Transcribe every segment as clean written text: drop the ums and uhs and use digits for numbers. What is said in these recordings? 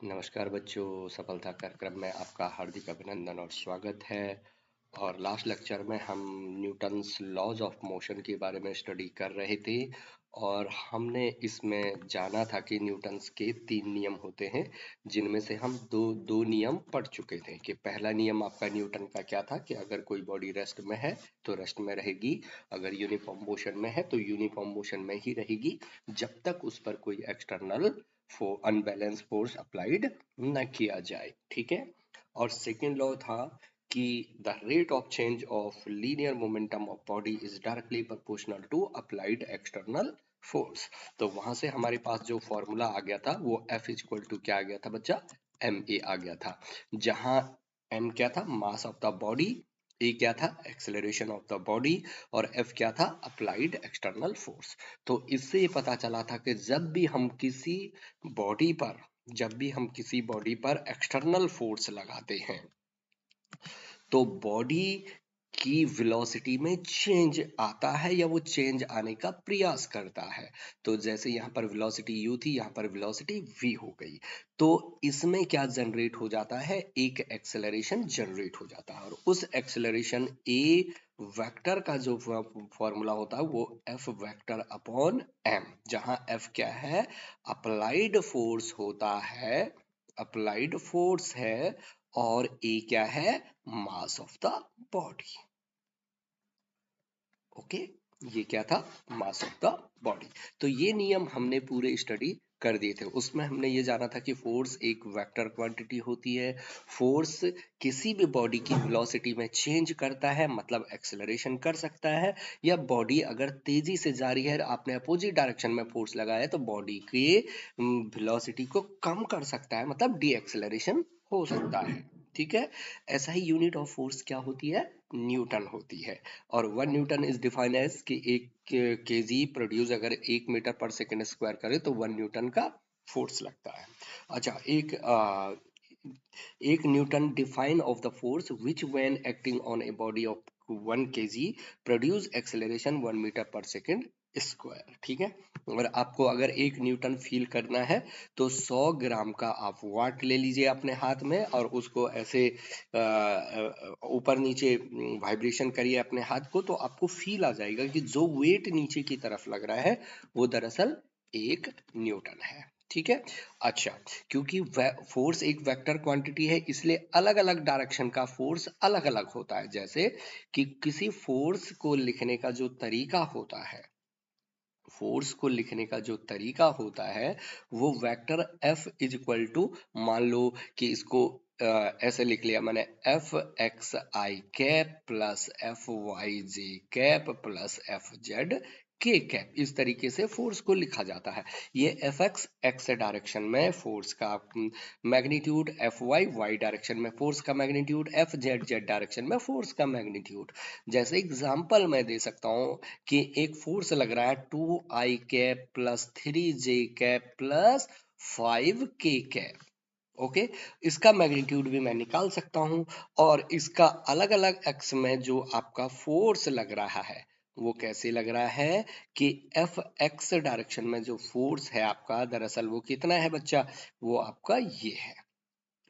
नमस्कार बच्चों, सफलता कार्यक्रम में आपका हार्दिक अभिनंदन और स्वागत है। और लास्ट लेक्चर में हम न्यूटन्स लॉज ऑफ मोशन के बारे में स्टडी कर रहे थे और हमने इसमें जाना था कि न्यूटन्स के 3 नियम होते हैं, जिनमें से हम दो नियम पढ़ चुके थे। कि पहला नियम आपका न्यूटन का क्या था कि अगर कोई बॉडी रेस्ट में है तो रेस्ट में रहेगी, अगर यूनिफॉर्म मोशन में है तो यूनिफॉर्म मोशन में ही रहेगी जब तक उस पर कोई एक्सटर्नल अनबैलेंस फोर्स अप्लाइड न किया जाए। ठीक है। और सेकेंड लॉ था कि the rate of change of linear momentum of body is directly proportional to applied external force. तो वहां से हमारे पास जो फॉर्मूला आ गया था वो F इक्वल टू क्या आ गया था बच्चा, ma आ गया था, जहां m क्या था, मास ऑफ द बॉडी, ए क्या था, एक्सेलरेशन ऑफ द बॉडी, और एफ क्या था, अप्लाइड एक्सटर्नल फोर्स। तो इससे ये पता चला था कि जब भी हम किसी बॉडी पर एक्सटर्नल फोर्स लगाते हैं तो बॉडी की वेलोसिटी में चेंज आता है या वो चेंज आने का प्रयास करता है। तो जैसे यहाँ पर वेलोसिटी u थी, यहाँ पर वेलोसिटी v हो गई, तो इसमें क्या जनरेट हो जाता है, एक एक्सेलरेशन जनरेट हो जाता है। और उस एक्सेलरेशन a वेक्टर का जो फॉर्मूला होता है वो F वेक्टर अपॉन m, जहां F क्या है, अप्लाइड फोर्स होता है, अप्लाइड फोर्स है, और ए क्या है, mass of the body. Okay, ये क्या था, मास ऑफ द बॉडी। तो ये नियम हमने पूरे स्टडी कर दिए थे। उसमें हमने ये जाना था कि फोर्स एक वेक्टर क्वांटिटी होती है, फोर्स किसी भी बॉडी की वेलोसिटी में चेंज करता है, मतलब एक्सेलरेशन कर सकता है, या बॉडी अगर तेजी से जा रही है, आपने अपोजिट डायरेक्शन में फोर्स लगाया है तो बॉडी के वेलोसिटी को कम कर सकता है, मतलब डी एक्सेलरेशन हो सकता है। ठीक है। ऐसा ही यूनिट ऑफ फोर्स क्या होती है, न्यूटन होती है। और 1 न्यूटन इज डिफाइंड एज कि 1 केजी प्रोड्यूस अगर 1 मीटर पर सेकंड स्क्वायर करे तो 1 न्यूटन का फोर्स लगता है। अच्छा, एक Newton define of the force which when acting on a body of 1 kg produce acceleration 1 metre per second square. ठीक है। और आपको अगर 1 न्यूटन फील करना है तो 100 ग्राम का आप वाट ले लीजिए अपने हाथ में और उसको ऐसे ऊपर नीचे वाइब्रेशन करिए अपने हाथ को, तो आपको फील आ जाएगा कि जो वेट नीचे की तरफ लग रहा है वो दरअसल 1 न्यूटन है। ठीक है। अच्छा, क्योंकि फोर्स एक वेक्टर क्वांटिटी है इसलिए अलग अलग डायरेक्शन का फोर्स अलग अलग होता है। जैसे कि किसी फोर्स को लिखने का जो तरीका होता है, फोर्स को लिखने का जो तरीका होता है वो vector F is equal to, मान लो कि इसको ऐसे लिख लिया मैंने, F X I cap plus F Y J cap plus F Z K cap, इस तरीके से फोर्स को लिखा जाता है। ये एफ एक्स एक्स डायरेक्शन में फोर्स का magnitude, F Y Y direction में फोर्स का magnitude, F Z Z direction में फोर्स का मैग्नीट्यूड। जैसे एग्जांपल मैं दे सकता हूं कि एक फोर्स लग रहा है 2i cap plus 3j cap plus 5k cap. Okay, इसका मैग्नीट्यूड भी मैं निकाल सकता हूं, और इसका अलग अलग एक्स में जो आपका फोर्स लग रहा है वो कैसे लग रहा है कि एफ एक्स डायरेक्शन में जो फोर्स है आपका, दरअसल वो कितना है बच्चा, वो आपका ये है।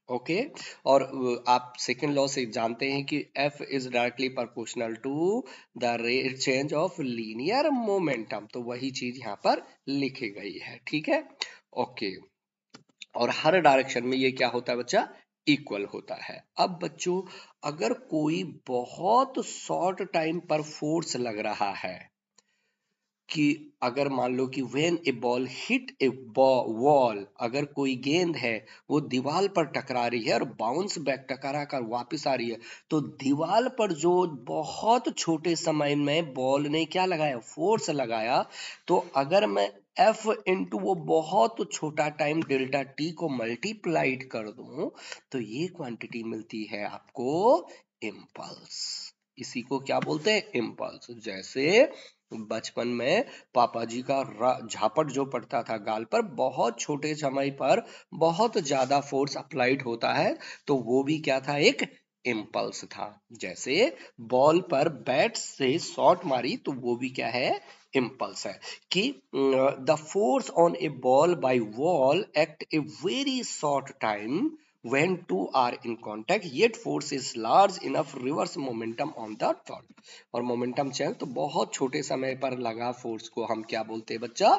ओके। और आप सेकेंड लॉ से जानते हैं कि F is directly proportional to the rate change of linear momentum, तो वही चीज यहाँ पर लिखी गई है। ठीक है। ओके, और हर डायरेक्शन में ये क्या होता है बच्चा, इक्वल होता है। अब बच्चों, अगर कोई बहुत शॉर्ट टाइम पर फोर्स लग रहा है, कि अगर मान लो कि when A ball hit A wall, अगर कोई गेंद है वो दीवार पर टकरा रही है और बाउंस बैक टकरा कर वापस आ रही है, तो दीवार पर जो बहुत छोटे समय में बॉल ने क्या लगाया, फोर्स लगाया, तो अगर मैं F इंटू वो बहुत छोटा टाइम डेल्टा टी को मल्टीप्लाइड कर दूं तो ये क्वांटिटी मिलती है आपको इम्पल्स। इसी को क्या बोलते हैं, इम्पल्स। जैसे बचपन में पापा जी का झापट जो पड़ता था गाल पर, बहुत छोटे समय पर बहुत ज्यादा फोर्स अप्लाइड होता है, तो वो भी क्या था, एक इम्पल्स था। जैसे बॉल पर बैट से शॉट मारी तो वो भी क्या है, इम्पल्स है। कि the force on A ball by wall act a very short time when two are in contact yet force is large enough reverse momentum on the third। और मोमेंटम चेंज तो बहुत छोटे समय पर लगा फोर्स को हम क्या बोलते हैं बच्चा,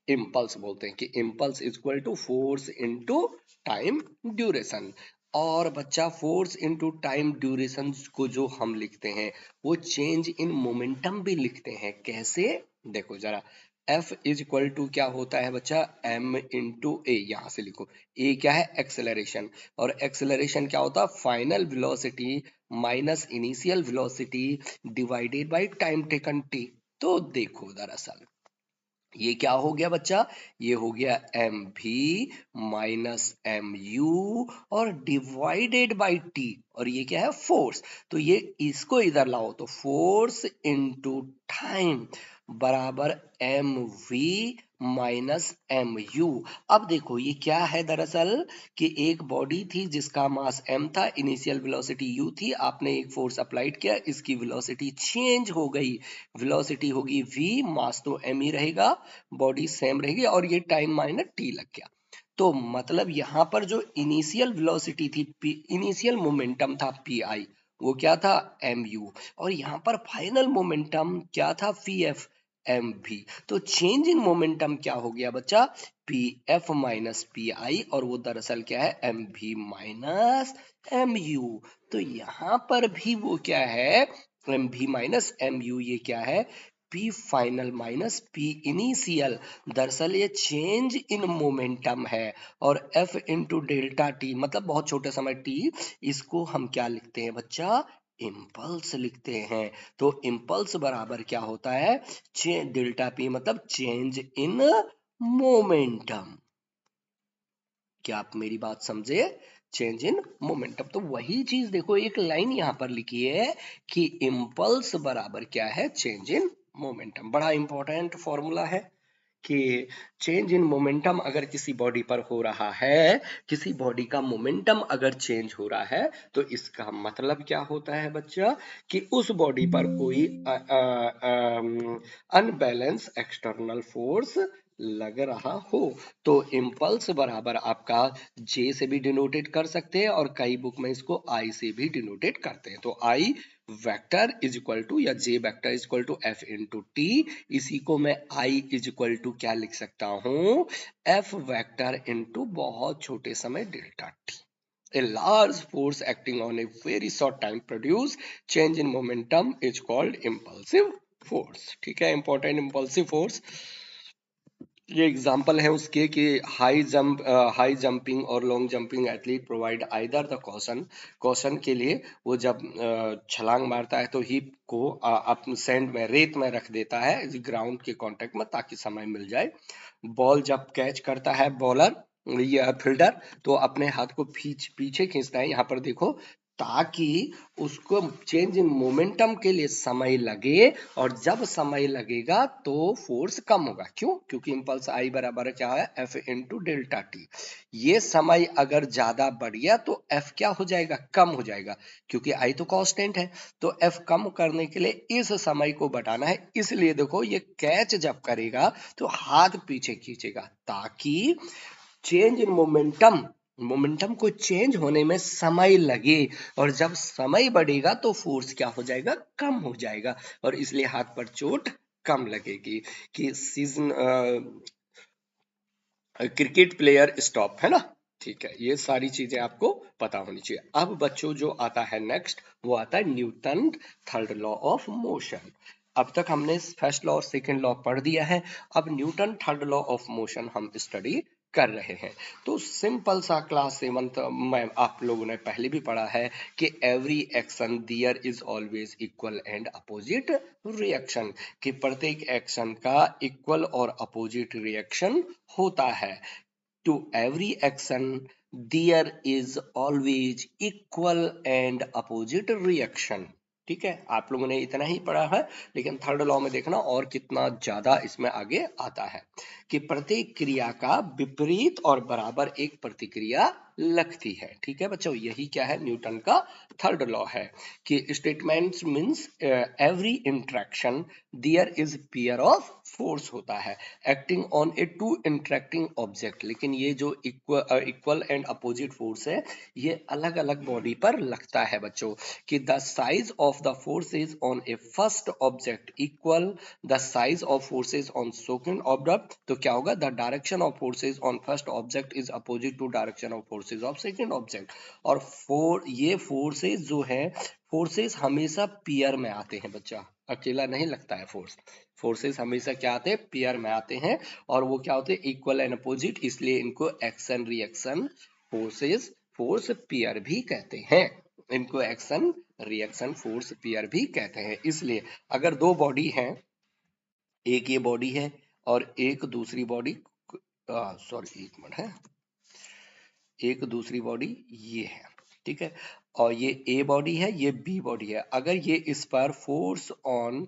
इम्पल्स बोलते हैं। कि impulse equal to force into time duration. और बच्चा फोर्स इनटू टाइम ड्यूरेशन को जो हम लिखते हैं वो चेंज इन मोमेंटम भी लिखते हैं। कैसे, देखो जरा, F इज इक्वल टू क्या होता है बच्चा, m इंटू ए। यहां से लिखो, ए क्या है, एक्सेलरेशन, और एक्सेलरेशन क्या होता है, final velocity minus initial velocity divided by time taken t। तो देखो दरअसल ये क्या हो गया बच्चा, ये हो गया एम भी माइनस एम यू और डिवाइडेड बाय टी, और ये क्या है, फोर्स। तो ये इसको इधर लाओ तो फोर्स इनटू टाइम बराबर M V minus M U. अब देखो ये क्या है दरअसल, कि एक बॉडी थी जिसका मास m था, इनिशियल वेलोसिटी u थी, आपने एक फोर्स अप्लाइड किया, इसकी वेलोसिटी चेंज हो गई, वेलोसिटी होगी v, मास तो m ही रहेगा, बॉडी सेम रहेगी, और ये टाइम माइनस t लग गया। तो मतलब यहां पर जो इनिशियल वेलोसिटी थी, इनिशियल मोमेंटम था pi, वो क्या था, mu, और यहां पर फाइनल मोमेंटम क्या था, pf, mv। तो चेंज इन मोमेंटम क्या हो गया बच्चा, pf माइनस pi, और वो दरअसल क्या है, mv माइनस mu। तो यहां पर भी वो क्या है, mv माइनस mu, ये क्या है, P final minus P initial. दरअसल ये चेंज इन मोमेंटम है। और F इंटू डेल्टा टी मतलब बहुत छोटे समय t, इसको हम क्या लिखते हैं बच्चा, इम्पल्स लिखते हैं। तो इम्पल्स बराबर क्या होता है, डेल्टा p मतलब चेंज इन मोमेंटम। क्या आप मेरी बात समझे, चेंज इन मोमेंटम। तो वही चीज देखो, एक लाइन यहां पर लिखी है कि इम्पल्स बराबर क्या है, चेंज इन मोमेंटम। बड़ा इंपॉर्टेंट फॉर्मूला है कि चेंज इन मोमेंटम अगर किसी बॉडी पर हो रहा है, किसी बॉडी का मोमेंटम अगर चेंज हो रहा है, तो इसका मतलब क्या होता है बच्चा, कि उस बॉडी पर कोई अनबैलेंस एक्सटर्नल फोर्स लग रहा हो। तो इम्पल्स बराबर आपका जे से भी डिनोटेड कर सकते हैं, और कई बुक में इसको आई से भी डिनोटेड करते हैं। तो I vector is equal to, या J vector is equal to F into T. इसी को मैं आई इज इक्वल टू क्या लिख सकता हूं, एफ वेक्टर इंटू बहुत छोटे समय delta T. A large force acting on a very short time produce change in momentum is called impulsive force। ठीक है, इंपॉर्टेंट impulsive force। ये एग्जाम्पल है उसके कि हाई जंपिंग और long jumping athlete provide either the caution. Caution के लिए वो जब छलांग मारता है तो हिप को अपने सैंड में, रेत में रख देता है ग्राउंड के कांटेक्ट में, ताकि समय मिल जाए। बॉल जब कैच करता है बॉलर या फील्डर, तो अपने हाथ को पीछे खींचता है, यहाँ पर देखो, ताकि उसको चेंज इन मोमेंटम के लिए समय लगे, और जब समय लगेगा तो फोर्स कम होगा। क्यों, क्योंकि इंपल्स आई बराबर क्या है, एफ इंटू डेल्टा टी। ये समय अगर ज्यादा बढ़ गया तो एफ क्या हो जाएगा, कम हो जाएगा, क्योंकि आई तो कांस्टेंट है। तो एफ कम करने के लिए इस समय को बढ़ाना है। इसलिए देखो, ये कैच जब करेगा तो हाथ पीछे खींचेगा, ताकि चेंज इन मोमेंटम, मोमेंटम को चेंज होने में समय लगे, और जब समय बढ़ेगा तो फोर्स क्या हो जाएगा, कम हो जाएगा, और इसलिए हाथ पर चोट कम लगेगी। कि सीजन क्रिकेट प्लेयर स्टॉप, है ना। ठीक है, ये सारी चीजें आपको पता होनी चाहिए। अब बच्चों जो आता है नेक्स्ट, वो आता है Newton third law of motion. अब तक हमने फर्स्ट लॉ और सेकंड लॉ पढ़ दिया है, अब Newton third law of motion हम स्टडी कर रहे हैं। तो सिंपल सा क्लास 7 में आप लोगों ने पहले भी पढ़ा है कि every action there is always equal and opposite reaction, कि प्रत्येक एक्शन का इक्वल और अपोजिट रिएक्शन होता है। To every action there is always equal and opposite reaction. ठीक है, आप लोगों ने इतना ही पढ़ा है, लेकिन थर्ड लॉ में देखना और कितना ज्यादा इसमें आगे आता है, कि प्रत्येक क्रिया का विपरीत और बराबर एक प्रतिक्रिया लगती है। ठीक है बच्चों, यही क्या है, न्यूटन का थर्ड लॉ है कि statements means every interaction there is pair of force होता है acting on a two interacting object. लेकिन ये जो इक्वल एंड अपोजिट फोर्स है ये अलग अलग बॉडी पर लगता है बच्चों, कि the size of the forces on a first object equal the size of forces on second object. तो क्या होगा, the direction of forces on first object is opposite to direction of forces of second object. और ये forces जो है, forces हमेशा pair में आते हैं बच्चा, अकेला नहीं लगता है फोर्स। फोर्सेस हमेशा क्या आते हैं, पेयर में आते हैं, और वो क्या होते हैं, इक्वल एंड अपोजिट, इसलिए इनको action reaction forces force pair भी कहते हैं। इनको एक्शन रिएक्शन फोर्स पेयर भी कहते हैं। इसलिए अगर दो बॉडी हैं, एक ये बॉडी है और एक दूसरी बॉडी, सॉरी एक मिनट है, एक दूसरी बॉडी ये है, ठीक है, और ये ए बॉडी है, ये बी बॉडी है। अगर ये इस पर फोर्स ऑन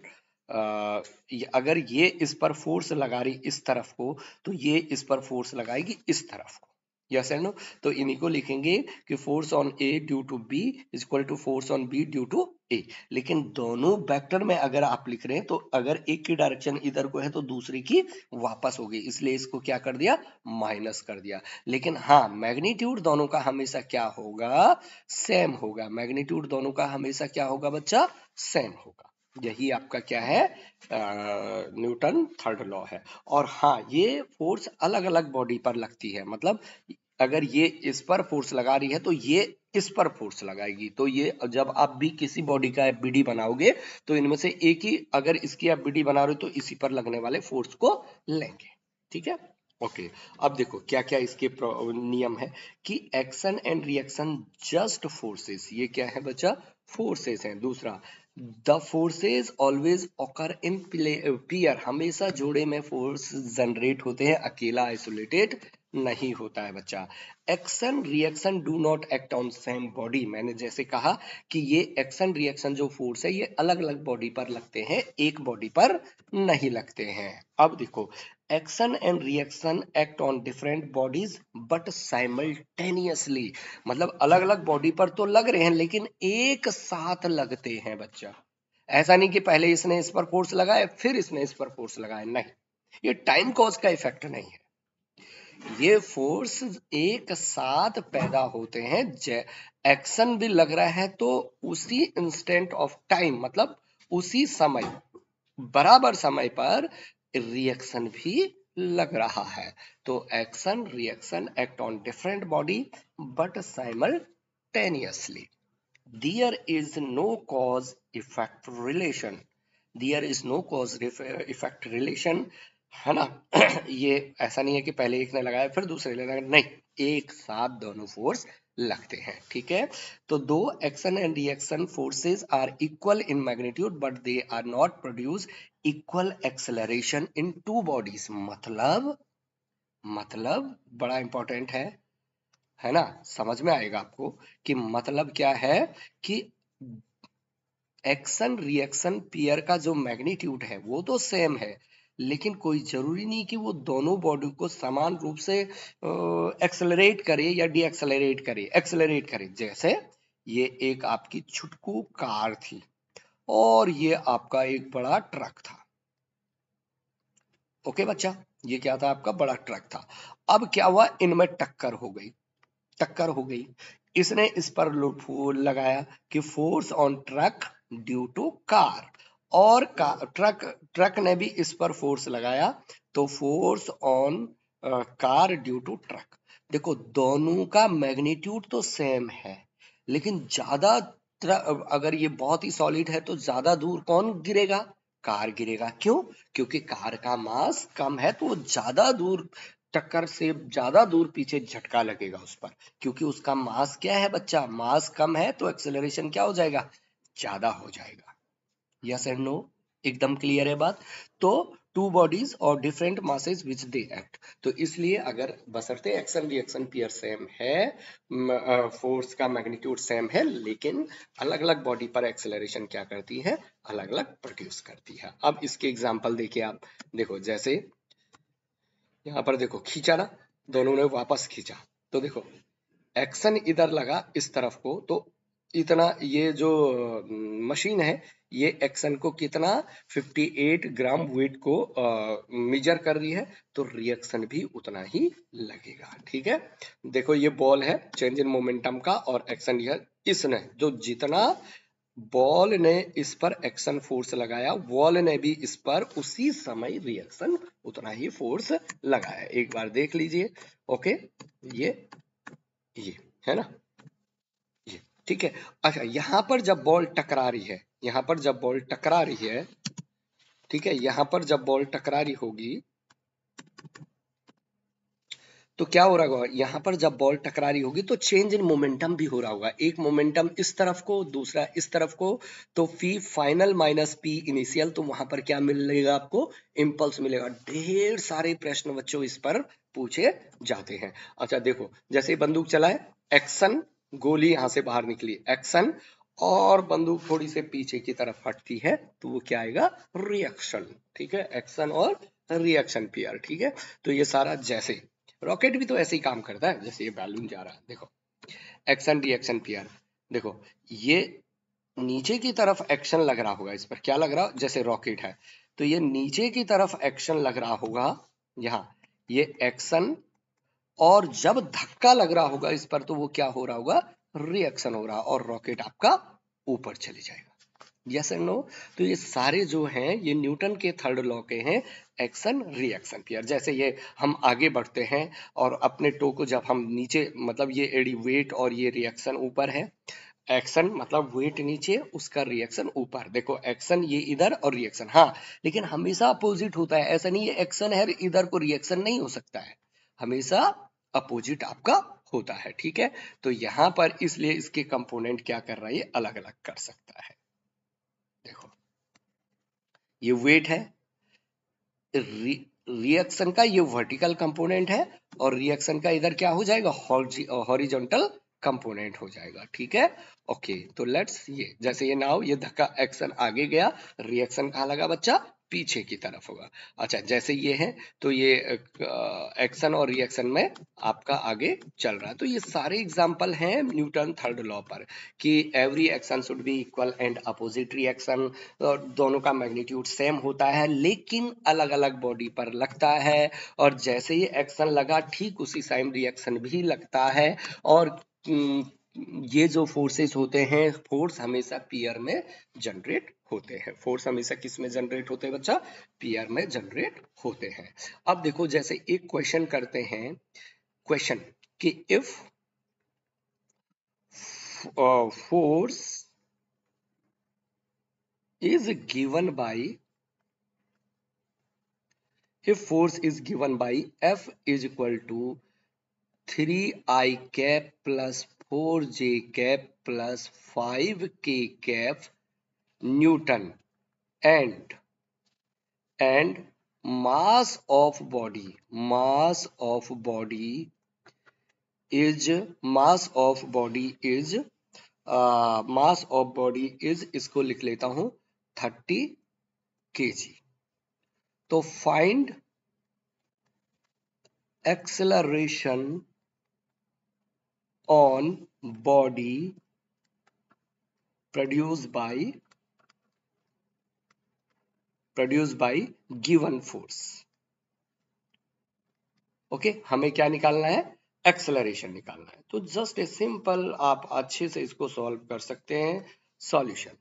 अगर ये इस पर फोर्स लगा रही इस तरफ को, तो ये इस पर फोर्स लगाएगी इस तरफ को, यस एंड नो। तो इन्हीं को लिखेंगे कि force on A due to B is equal to force on B due to A. लेकिन दोनों वेक्टर में अगर आप लिख रहे हैं तो अगर एक की डायरेक्शन इधर को है तो दूसरी की वापस होगी, इसलिए इसको क्या कर दिया, माइनस कर दिया। लेकिन हाँ, मैग्नीट्यूड दोनों का हमेशा क्या होगा, सेम होगा। मैग्नीट्यूड दोनों का हमेशा क्या होगा बच्चा, सेम होगा। यही आपका क्या है, न्यूटन थर्ड लॉ है। और हाँ, ये फोर्स अलग अलग बॉडी पर लगती है, मतलब अगर ये इस पर फोर्स लगा रही है तो ये इस पर फोर्स लगाएगी। तो ये जब आप भी किसी बॉडी का एफबीडी बनाओगे तो इनमें से एक ही अगर इसकी एफबीडी बना रहे हो तो इसी पर लगने वाले फोर्स को लेंगे। ठीक है, ओके। अब देखो क्या क्या इसके नियम है कि action and reaction just forces, ये क्या है बच्चा, फोर्सेस हैं। दूसरा, the forces always occur in pair, हमेशा जोड़े में फोर्स जनरेट होते हैं, अकेला आइसोलेटेड नहीं होता है बच्चा। Action reaction do not act on same body, मैंने जैसे कहा कि ये एक्शन रिएक्शन जो फोर्स है ये अलग अलग बॉडी पर लगते हैं, एक बॉडी पर नहीं लगते हैं। अब देखो, action and reaction act on different bodies but simultaneously, मतलब अलग अलग बॉडी पर तो लग रहे हैं लेकिन एक साथ लगते हैं बच्चा। ऐसा नहीं कि पहले इसने इस पर फोर्स लगाया फिर इसने इस पर फोर्स लगाया, नहीं, ये टाइम कॉज का इफेक्ट नहीं है। ये फोर्स एक साथ पैदा होते हैं। एक्शन भी लग रहा है तो उसी इंस्टेंट ऑफ टाइम, मतलब उसी समय, बराबर समय पर रिएक्शन भी लग रहा है। तो action reaction act on different body but simultaneously. There is no cause effect relation, there is no cause effect relation, है ना। ये ऐसा नहीं है कि पहले एक ने लगाया फिर दूसरे ने लगाया, नहीं, एक साथ दोनों फोर्स लगते हैं। ठीक है, तो दो action and reaction forces are equal in magnitude but they are not produce equal acceleration in two bodies. मतलब बड़ा इंपॉर्टेंट है ना, समझ में आएगा आपको कि मतलब क्या है कि एक्शन रिएक्शन पेयर का जो मैग्नीट्यूड है वो तो सेम है, लेकिन कोई जरूरी नहीं कि वो दोनों बॉडी को समान रूप से एक्सेलरेट करे या डी एक्सेलरेट करे। जैसे ये एक आपकी छुटकू कार थी और ये आपका एक बड़ा ट्रक था। ओके बच्चा, ये क्या था, आपका बड़ा ट्रक था। अब क्या हुआ, इनमें टक्कर हो गई। इसने इस पर लगाया कि force on truck due to car, और ट्रक ने भी इस पर फोर्स लगाया तो force on car due to truck. देखो दोनों का मैग्नीट्यूड तो सेम है, लेकिन ज्यादा अगर ये बहुत ही सॉलिड है तो ज्यादा दूर कौन गिरेगा, कार गिरेगा। क्यों, क्योंकि कार का मास कम है तो वो ज्यादा दूर, टक्कर से ज्यादा दूर पीछे झटका लगेगा उस पर, क्योंकि उसका मास क्या है बच्चा, मास कम है तो एक्सेलरेशन क्या हो जाएगा, ज्यादा हो जाएगा। यस एंड नो, एकदम क्लियर है बात। तो टू बॉडीज और different masses which they act, तो इसलिए अगर बशर्ते एक्शन रिएक्शन पेयर सेम है, फोर्स का मैग्नीट्यूड सेम है, लेकिन अलग अलग बॉडी पर एक्सेलरेशन क्या करती है, अलग अलग प्रोड्यूस करती है। अब इसके एग्जांपल देखिए आप, देखो जैसे यहाँ पर देखो खींचा ना, दोनों ने वापस खींचा, तो देखो एक्शन इधर लगा इस तरफ को, तो इतना ये जो मशीन है ये एक्शन को कितना 58 ग्राम वेट को मेजर कर रही है, तो रिएक्शन भी उतना ही लगेगा। ठीक है, देखो ये बॉल है, चेंज इन मोमेंटम का, और एक्शन यह इसने जो जितना बॉल ने इस पर एक्शन फोर्स लगाया, वॉल ने भी इस पर उसी समय रिएक्शन उतना ही फोर्स लगाया। एक बार देख लीजिए। ओके, ये है ना, ये ठीक है। अच्छा, यहां पर जब बॉल टकरा रही है, यहां पर जब बॉल टकरा रही है, ठीक है, यहां पर जब बॉल टकरा रही होगी तो क्या हो रहा होगा, यहां पर जब बॉल टकरा रही होगी तो चेंज इन मोमेंटम भी हो रहा होगा। एक मोमेंटम इस तरफ को, दूसरा इस तरफ को, तो फी फाइनल माइनस पी इनिशियल, तो वहां पर क्या मिलेगा आपको, इंपल्स मिलेगा। ढेर सारे प्रश्न बच्चों इस पर पूछे जाते हैं। अच्छा देखो, जैसे बंदूक चलाए, एक्शन, गोली यहां से बाहर निकली, एक्शन, और बंदूक थोड़ी से पीछे की तरफ हटती है, तो वो क्या आएगा, रिएक्शन। ठीक है, एक्शन और रिएक्शन पेयर। ठीक है, तो ये सारा जैसे रॉकेट भी तो ऐसे ही काम करता है, जैसे ये बैलून जा रहा है, देखो एक्शन रिएक्शन पेयर। देखो ये नीचे की तरफ एक्शन लग रहा होगा, इस पर क्या लग रहा, जैसे रॉकेट है तो ये नीचे की तरफ एक्शन लग रहा होगा, यहाँ ये एक्शन, और जब धक्का लग रहा होगा इस पर तो वो क्या हो रहा होगा, रिएक्शन हो रहा, और रॉकेट आपका ऊपर चले जाएगा। Yes and no. तो ये सारे जो हैं ये न्यूटन के थर्ड लॉ के हैं, एक्शन रिएक्शन पेयर। जैसे ये हम आगे बढ़ते हैं और अपने टो को जब हम नीचे, मतलब ये एडी वेट और ये रिएक्शन ऊपर है, एक्शन मतलब वेट नीचे, उसका रिएक्शन ऊपर। देखो एक्शन ये इधर और रिएक्शन, हाँ लेकिन हमेशा अपोजिट होता है, ऐसा नहीं है एक्शन है इधर को रिएक्शन नहीं हो सकता है, हमेशा अपोजिट आपका होता है। ठीक है, तो यहां पर इसलिए इसके कंपोनेंट क्या कर रहा है, ये अलग अलग कर सकता है। देखो ये वेट है, रिएक्शन का ये वर्टिकल कंपोनेंट है, और रिएक्शन का इधर क्या हो जाएगा, हॉरिजॉन्टल कंपोनेंट हो जाएगा। ठीक है, ओके, तो लेट्स ये जैसे ये नाउ ये धक्का एक्शन आगे गया, रिएक्शन कहाँ लगा बच्चा, पीछे की तरफ होगा। अच्छा जैसे ये है तो ये एक्शन और रिएक्शन में आपका आगे चल रहा है। तो ये सारे एग्जांपल हैं न्यूटन थर्ड लॉ पर, कि every action should be equal and opposite reaction, दोनों का मैग्नीट्यूड सेम होता है लेकिन अलग अलग बॉडी पर लगता है, और जैसे ही एक्शन लगा ठीक उसी टाइम रिएक्शन भी लगता है। और ये जो फोर्सेस होते हैं, फोर्स हमेशा पीयर में जनरेट होते हैं। फोर्स हमेशा किस में जनरेट होते हैं बच्चा, पीयर में जनरेट होते हैं। अब देखो जैसे एक क्वेश्चन करते हैं, क्वेश्चन कि if force is given by, if force is given by F is equal to 3I cap plus 4J cap plus 5K cap Newton, and mass of body is mass of body is, इसको लिख लेता हूं 30 kg। तो find acceleration on body produce by given force. Okay, हमें क्या निकालना है, acceleration निकालना है। तो जस्ट ए सिंपल, आप अच्छे से इसको सॉल्व कर सकते हैं। सॉल्यूशन,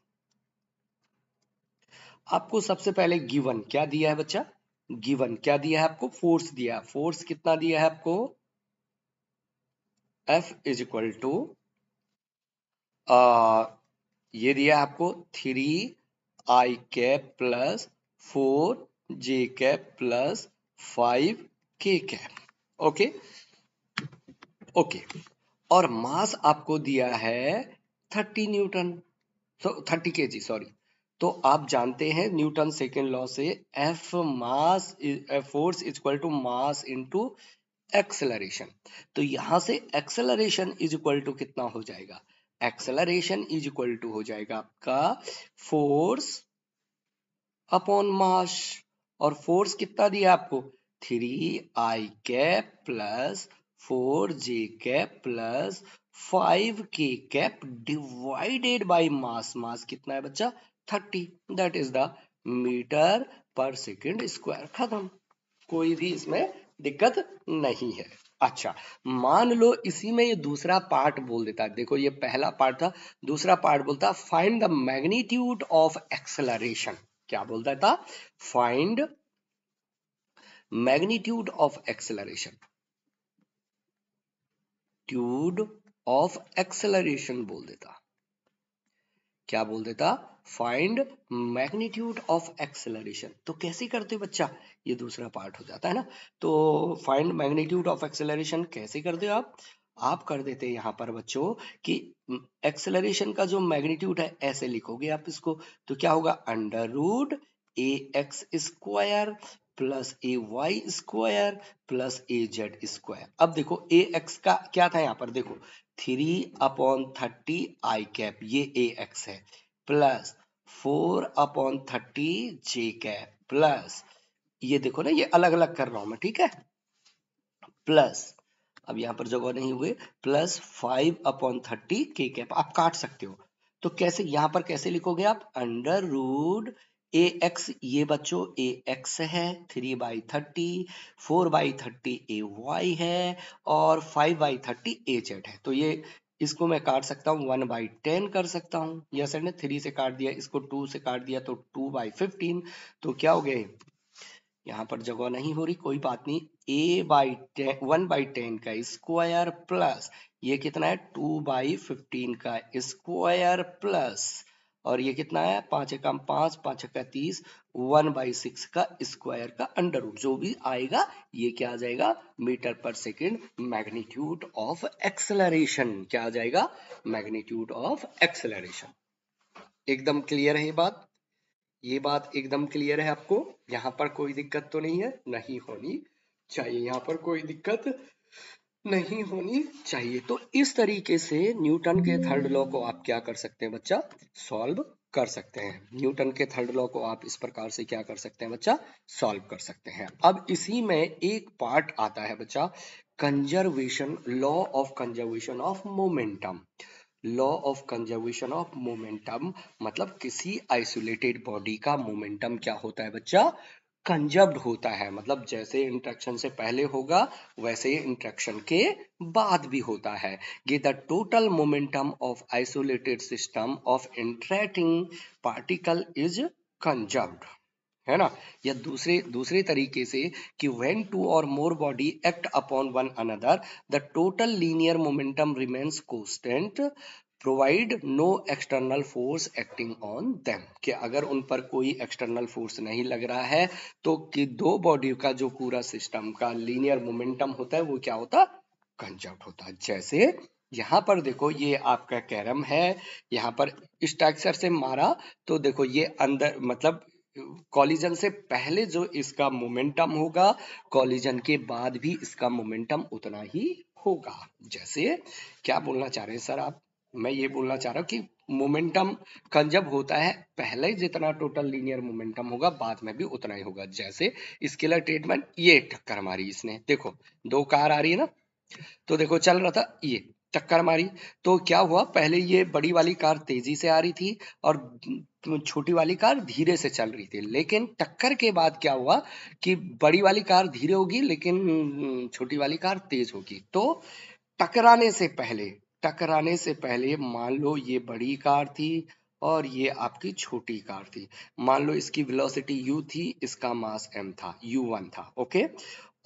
आपको सबसे पहले गिवन क्या दिया है बच्चा, गिवन क्या दिया है आपको, फोर्स दिया, फोर्स कितना दिया है आपको, F इज इक्वल टू, ये दिया है आपको 3I cap plus 4J cap plus 5K cap. Okay okay, और मास आपको दिया है 30 न्यूटन, तो 30 kg सॉरी। तो आप जानते हैं न्यूटन सेकेंड लॉ से, F mass force is equal to mass into acceleration. तो यहां से एक्सेलरेशन इज इक्वल टू कितना हो जाएगा, एक्सेलरेशन इज इक्वल टू हो जाएगा आपका फोर्स अपॉन मास, और फोर्स कितना दिया आपको 3I cap plus 4j plus 5k divided by mass. Mass कितना है बच्चा? 30। That is the metre per second square. खत्म, कोई भी इसमें दिक्कत नहीं है। अच्छा, मान लो इसी में ये दूसरा पार्ट बोल देता है। देखो ये पहला पार्ट था, दूसरा पार्ट बोलता find the magnitude of acceleration. क्या बोलता था? फाइंड मैग्नीट्यूड ऑफ एक्सेलरेशन, ट्यूड ऑफ एक्सेलरेशन बोल देता। क्या बोल देता? Find magnitude of acceleration. तो कैसे करते बच्चा? ये दूसरा पार्ट हो जाता है ना। तो फाइंड मैग्नीट्यूड ऑफ एक्सेलरेशन कैसे करते हो आप? आप कर देते यहां पर बच्चों कि एक्सेलरेशन का जो मैग्नीट्यूड है ऐसे लिखोगे आप इसको, तो क्या होगा? अंडर रूट ए एक्स स्क्वायर प्लस ए वाई स्क्वायर प्लस ए जेड स्क्वायर। अब देखो ए एक्स का क्या था यहां पर, देखो 3/30 आई कैप, ये ए एक्स है, प्लस 4/30 जे कैप, प्लस ये देखो ना, ये अलग अलग कर रहा हूं मैं, ठीक है, प्लस अब यहां पर जगह नहीं हुए, प्लस 5/30 के कैप। आप काट सकते हो, तो कैसे यहां पर कैसे लिखोगे आप? अंडर रूट ए एक्स, ये बच्चों ए एक्स है, 3/30, 4/30 ए वाई है, और 5/30 ए जेड है। तो ये इसको मैं काट सकता हूँ 1/10 कर सकता हूँ। यस ने 3 से काट दिया, इसको 2 से काट दिया तो 2/15। तो क्या हो गए? यहाँ पर जगह नहीं हो रही, कोई बात नहीं। a/10, 1/10 का स्क्वायर प्लस ये कितना है? 2/15 का स्क्वायर प्लस, और ये कितना है? 5 एकम 5, 5 का 30, 1/6 का स्क्वायर का अंडर रूट। जो भी आएगा ये क्या आ जाएगा? Metre per second magnitude of acceleration. क्या आ जाएगा? Magnitude of acceleration. एकदम क्लियर है ये बात? ये बात एकदम क्लियर है आपको? यहाँ पर कोई दिक्कत तो नहीं है? नहीं होनी चाहिए, यहाँ पर कोई दिक्कत नहीं होनी चाहिए। तो इस तरीके से न्यूटन के थर्ड लॉ को आप क्या कर सकते हैं बच्चा? सॉल्व कर सकते हैं। न्यूटन के थर्ड लॉ को आप इस प्रकार से क्या कर सकते हैं बच्चा? सॉल्व कर सकते हैं। अब इसी में एक पार्ट आता है बच्चा, conservation, law of conservation of momentum. Law of conservation of momentum मतलब किसी आइसोलेटेड बॉडी का मोमेंटम क्या होता है बच्चा? कंजर्व्ड होता है। मतलब जैसे इंट्रैक्शन से पहले होगा वैसे ही इंट्रैक्शन के बाद भी होता है। ये the total momentum of isolated system of interacting particle is conserved, है ना। या दूसरे दूसरे तरीके से कि when two or more body act upon one another the total linear momentum remains constant provide no external force acting on them. कि अगर उन पर कोई एक्सटर्नल फोर्स नहीं लग रहा है तो कि दो बॉडी का जो पूरा सिस्टम का लीनियर मोमेंटम होता है वो क्या होता? कंजर्व होता है। जैसे यहां पर देखो ये आपका कैरम है, यहां पर स्ट्रक्चर से मारा तो देखो ये अंदर मतलब कॉलिजन से पहले जो इसका मोमेंटम होगा कॉलिजन के बाद भी इसका मोमेंटम उतना ही होगा। जैसे क्या बोलना चाह रहे हैं सर आप? मैं ये बोलना चाह रहा हूँ कि मोमेंटम कंजर्व होता है, पहले जितना टोटल लीनियर मोमेंटम होगा बाद में भी उतना ही होगा। जैसे स्केलर ट्रीटमेंट, ये टक्कर मारी इसने, देखो दो कार आ रही है ना, तो देखो चल रहा था, ये टक्कर मारी तो क्या हुआ? पहले ये बड़ी वाली कार तेजी से आ रही थी और छोटी वाली कार धीरे से चल रही थी, लेकिन टक्कर के बाद क्या हुआ कि बड़ी वाली कार धीरे होगी लेकिन छोटी वाली कार तेज होगी। तो टकराने से पहले, टकराने से पहले मान लो ये बड़ी कार थी और ये आपकी छोटी कार थी। मान लो इसकी वेलोसिटी u थी, इसका मास m था, u1 था, ओके,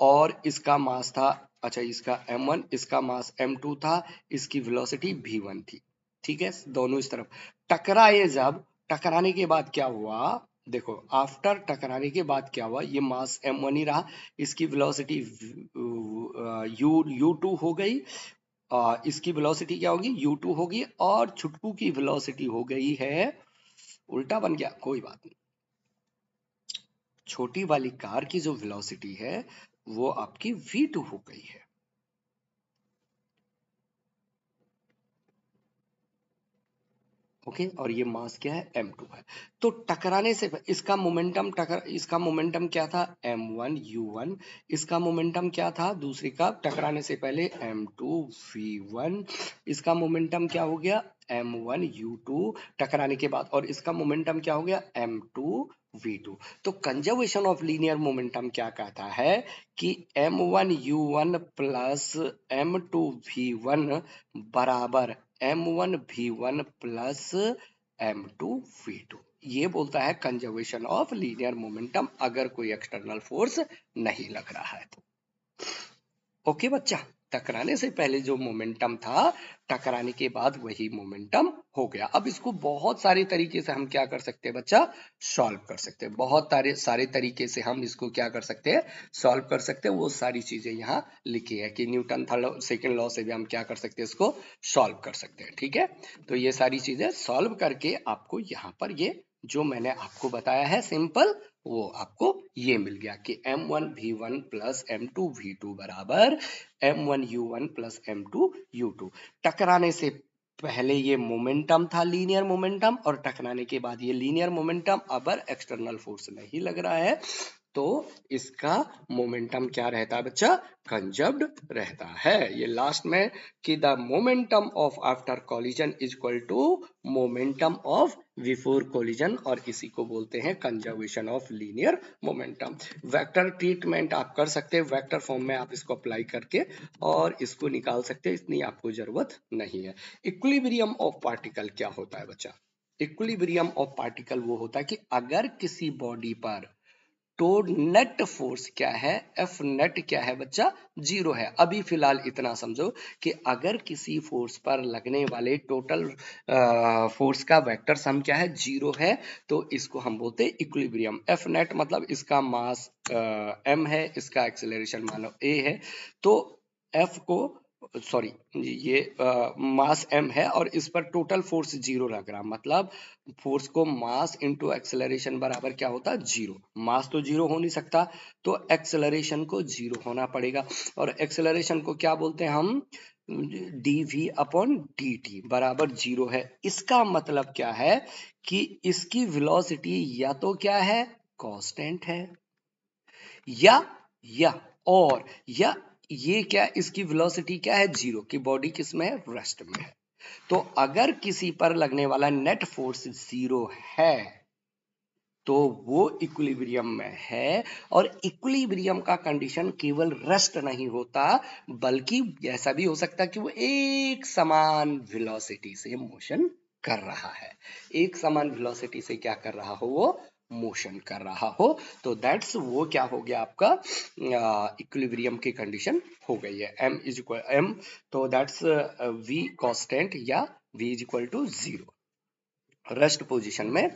और इसका मास था, अच्छा इसका m1, इसका मास m2 था, इसकी वेलोसिटी v1 थी। ठीक है, दोनों इस तरफ टकराए। जब टकराने के बाद क्या हुआ? देखो आफ्टर टकराने के बाद क्या हुआ? ये मास m1 ही रहा, इसकी वेलोसिटी u2 हो गई, इसकी वेलोसिटी क्या होगी? u2 होगी, और छुटकू की वेलोसिटी हो गई है, उल्टा बन गया, कोई बात नहीं। छोटी वाली कार की जो वेलोसिटी है वो आपकी v2 हो गई है। ओके और ये मास क्या है m2 है। तो टकराने से इसका मोमेंटम क्या था m1 u1, इसका मोमेंटम क्या था दूसरी का टकराने से पहले m2 v1, इसका मोमेंटम क्या हो गया m1 u2 टकराने के बाद, और इसका मोमेंटम क्या हो गया m2 v2। तो कंजर्वेशन ऑफ लीनियर मोमेंटम क्या कहता है कि m1 u1 plus m2 v1 बराबर m1 v1 plus m2 v2। ये बोलता है कंजर्वेशन ऑफ लीनियर मोमेंटम अगर कोई एक्सटर्नल फोर्स नहीं लग रहा है तो। ओके बच्चा, टकराने से पहले जो मोमेंटम था टकराने के बाद वही मोमेंटम हो गया। अब इसको बहुत सारे तरीके से हम क्या कर सकते हैं बच्चा, सॉल्व कर सकते हैं। बहुत सारे तरीके से हम इसको क्या कर सकते हैं, सॉल्व कर सकते हैं। वो सारी चीजें यहाँ लिखी है कि न्यूटन थर्ड सेकंड लॉ से भी हम क्या कर सकते हैं, इसको सॉल्व कर सकते हैं। ठीक है, तो ये सारी चीजें सॉल्व करके आपको यहाँ पर ये जो मैंने आपको बताया है सिंपल, वो आपको ये मिल गया कि m1 v1 plus m2 v2 बराबर m1 u1 plus m2 u2। टकराने से पहले ये मोमेंटम था लीनियर मोमेंटम, और टकराने के बाद ये लीनियर मोमेंटम अगर एक्सटर्नल फोर्स नहीं लग रहा है तो इसका मोमेंटम क्या रहता है बच्चा, कंजर्व्ड रहता है। ये लास्ट में कि the momentum of after collision is equal to momentum of before collision, और इसी को बोलते हैं conservation of linear momentum. Vector treatment आप कर सकते हैं, वेक्टर फॉर्म में आप इसको अप्लाई करके और इसको निकाल सकते हैं, इतनी आपको जरूरत नहीं है। इक्विलिब्रियम ऑफ पार्टिकल क्या होता है बच्चा, इक्विलिब्रियम ऑफ पार्टिकल वो होता है कि अगर किसी बॉडी पर तो नेट फोर्स क्या है, एफ नेट क्या है बच्चा, जीरो है। अभी फिलहाल इतना समझो कि अगर किसी फोर्स पर लगने वाले टोटल फोर्स का वेक्टर सम क्या है, जीरो है, तो इसको हम बोलते हैं इक्विलिब्रियम। एफ नेट मतलब इसका मास m है, इसका एक्सेलरेशन मानो a है, तो f को सॉरी ये मास m है और इस पर टोटल फोर्स जीरो लग रहा, मतलब फोर्स को मास इंटू एक्सेलरेशन बराबर क्या होता है, जीरो। मास तो जीरो हो नहीं सकता, तो एक्सेलरेशन को जीरो होना पड़ेगा, और एक्सेलरेशन को क्या बोलते हैं हम, dv अपॉन dt बराबर जीरो है। इसका मतलब क्या है कि इसकी वेलोसिटी या तो क्या है, कांस्टेंट है, या और या ये क्या, इसकी वेलोसिटी क्या है, जीरो, की बॉडी किसमें है, रेस्ट में है। तो अगर किसी पर लगने वाला नेट फोर्स जीरो है तो वो इक्विलिब्रियम में है, और इक्विलिब्रियम का कंडीशन केवल रेस्ट नहीं होता बल्कि ऐसा भी हो सकता है कि वो एक समान वेलोसिटी से मोशन कर रहा है, एक समान वेलोसिटी से क्या कर रहा हो, वो मोशन कर रहा हो। तो दैट्स वो क्या हो गया आपका इक्विलिब्रियम की कंडीशन हो गई है, m इज इक्वल m, तो दैट्स v कांस्टेंट या v is equal to zero rest position में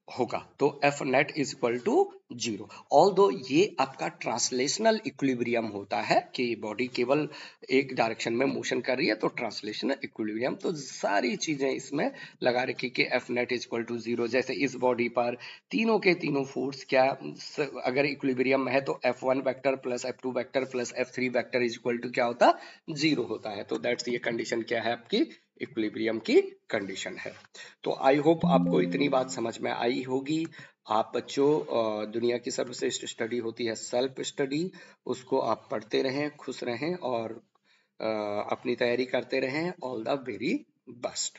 होगा, तो F net is equal to zero. Although ये आपका ट्रांसलेशनल इक्विलिब्रियम होता है कि बॉडी केवल एक डायरेक्शन में मोशन कर रही है, तो ट्रांसलेशनल इक्विलिब्रियम, तो सारी चीजें इसमें लगा रखी कि F net is equal to zero. जैसे इस बॉडी पर तीनों के तीनों फोर्स क्या अगर इक्विलिब्रियम में है तो F1 vector plus F2 vector plus F3 vector is equal to क्या होता, जीरो होता है। तो दैट्स ये कंडीशन क्या है आपकी, इक्विलिब्रियम की कंडीशन है। तो आई होप आपको इतनी बात समझ में आई होगी। आप बच्चों दुनिया की सर्वश्रेष्ठ स्टडी होती है सेल्फ स्टडी, उसको आप पढ़ते रहें, खुश रहें और अपनी तैयारी करते रहें। All the very best.